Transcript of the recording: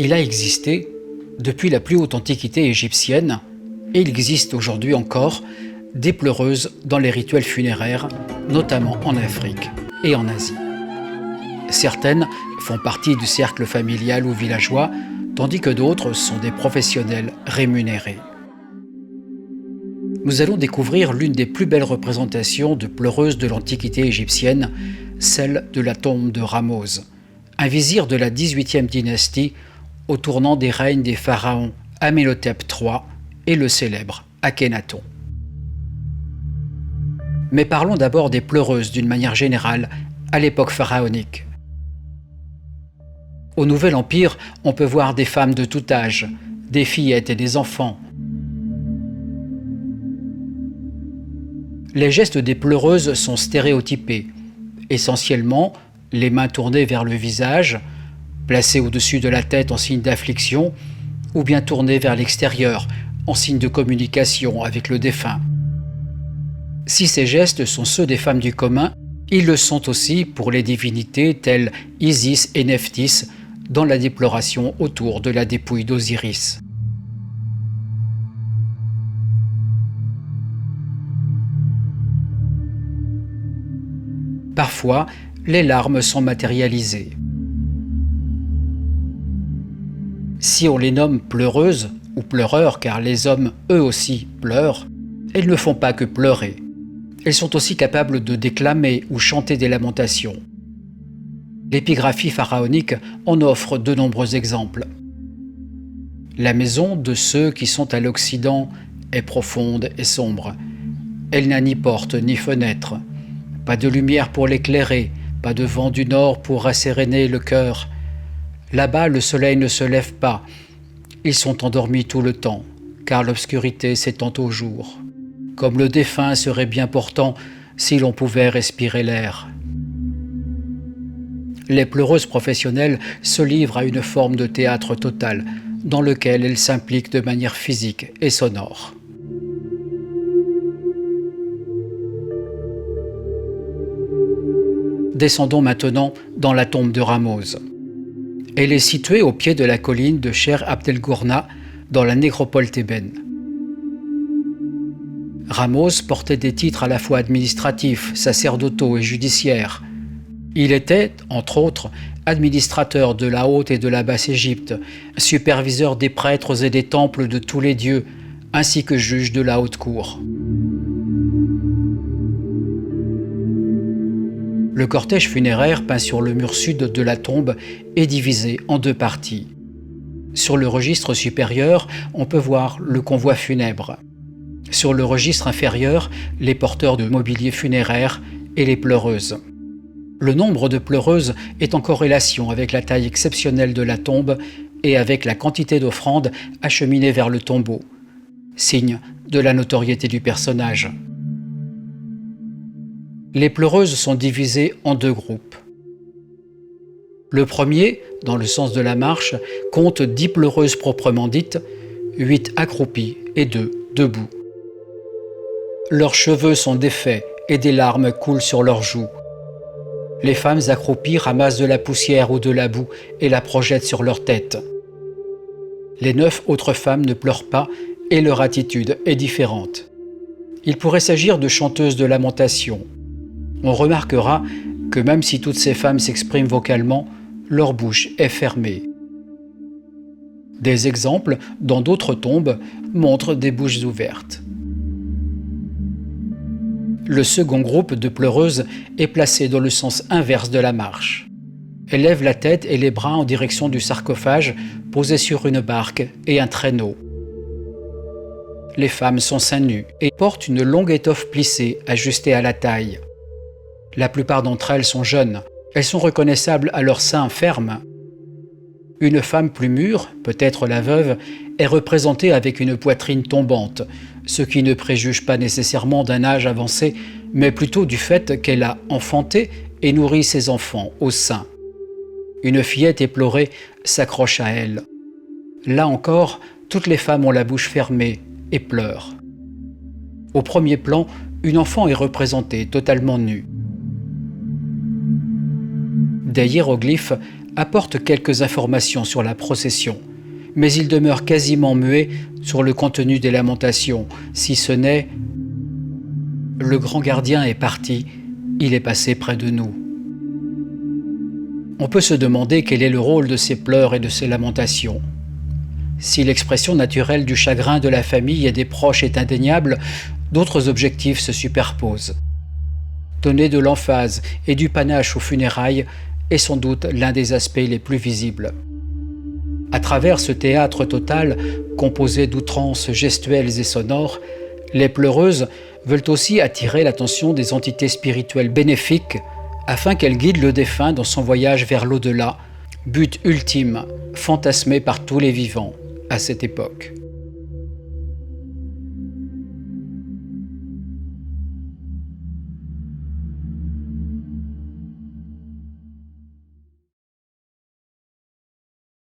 Il a existé depuis la plus haute antiquité égyptienne et il existe aujourd'hui encore des pleureuses dans les rituels funéraires, notamment en Afrique et en Asie. Certaines font partie du cercle familial ou villageois, tandis que d'autres sont des professionnels rémunérés. Nous allons découvrir l'une des plus belles représentations de pleureuses de l'Antiquité égyptienne, celle de la tombe de Ramose, un vizir de la XVIIIe dynastie au tournant des règnes des pharaons Amenhotep III et le célèbre Akhénaton. Mais parlons d'abord des pleureuses d'une manière générale à l'époque pharaonique. Au Nouvel Empire, on peut voir des femmes de tout âge, des fillettes et des enfants. Les gestes des pleureuses sont stéréotypés, essentiellement les mains tournées vers le visage, placées au-dessus de la tête en signe d'affliction, ou bien tournées vers l'extérieur en signe de communication avec le défunt. Si ces gestes sont ceux des femmes du commun, ils le sont aussi pour les divinités telles Isis et Nephthys dans la déploration autour de la dépouille d'Osiris. Parfois, les larmes sont matérialisées. Si on les nomme pleureuses ou pleureurs, car les hommes eux aussi pleurent, elles ne font pas que pleurer. Elles sont aussi capables de déclamer ou chanter des lamentations. L'épigraphie pharaonique en offre de nombreux exemples. La maison de ceux qui sont à l'Occident est profonde et sombre. Elle n'a ni porte ni fenêtre. Pas de lumière pour l'éclairer, pas de vent du nord pour rasséréner le cœur. Là-bas, le soleil ne se lève pas. Ils sont endormis tout le temps, car l'obscurité s'étend au jour. Comme le défunt serait bien portant si l'on pouvait respirer l'air. Les pleureuses professionnelles se livrent à une forme de théâtre total, dans lequel elles s'impliquent de manière physique et sonore. Descendons maintenant dans la tombe de Ramose. Elle est située au pied de la colline de Cher Abdel Gourna, dans la nécropole thébaine. Ramose portait des titres à la fois administratifs, sacerdotaux et judiciaires. Il était, entre autres, administrateur de la Haute et de la Basse-Égypte, superviseur des prêtres et des temples de tous les dieux, ainsi que juge de la haute cour. Le cortège funéraire peint sur le mur sud de la tombe est divisé en deux parties. Sur le registre supérieur, on peut voir le convoi funèbre. Sur le registre inférieur, les porteurs de mobilier funéraire et les pleureuses. Le nombre de pleureuses est en corrélation avec la taille exceptionnelle de la tombe et avec la quantité d'offrandes acheminées vers le tombeau, signe de la notoriété du personnage. Les pleureuses sont divisées en deux groupes. Le premier, dans le sens de la marche, compte 10 pleureuses proprement dites, 8 accroupies et 2 debout. Leurs cheveux sont défaits et des larmes coulent sur leurs joues. Les femmes accroupies ramassent de la poussière ou de la boue et la projettent sur leur tête. Les 9 autres femmes ne pleurent pas et leur attitude est différente. Il pourrait s'agir de chanteuses de lamentation. On remarquera que même si toutes ces femmes s'expriment vocalement, leur bouche est fermée. Des exemples, dans d'autres tombes, montrent des bouches ouvertes. Le second groupe de pleureuses est placé dans le sens inverse de la marche. Elles lèvent la tête et les bras en direction du sarcophage posé sur une barque et un traîneau. Les femmes sont seins nus et portent une longue étoffe plissée ajustée à la taille. La plupart d'entre elles sont jeunes. Elles sont reconnaissables à leurs seins fermes. Une femme plus mûre, peut-être la veuve, est représentée avec une poitrine tombante, ce qui ne préjuge pas nécessairement d'un âge avancé, mais plutôt du fait qu'elle a enfanté et nourri ses enfants au sein. Une fillette éplorée s'accroche à elle. Là encore, toutes les femmes ont la bouche fermée et pleurent. Au premier plan, une enfant est représentée totalement nue. Des hiéroglyphes apporte quelques informations sur la procession, mais il demeure quasiment muet sur le contenu des lamentations, si ce n'est « Le grand gardien est parti, il est passé près de nous ». On peut se demander quel est le rôle de ces pleurs et de ces lamentations. Si l'expression naturelle du chagrin de la famille et des proches est indéniable, d'autres objectifs se superposent. Donner de l'emphase et du panache aux funérailles est sans doute l'un des aspects les plus visibles. À travers ce théâtre total, composé d'outrances gestuelles et sonores, les pleureuses veulent aussi attirer l'attention des entités spirituelles bénéfiques afin qu'elles guident le défunt dans son voyage vers l'au-delà, but ultime fantasmé par tous les vivants à cette époque.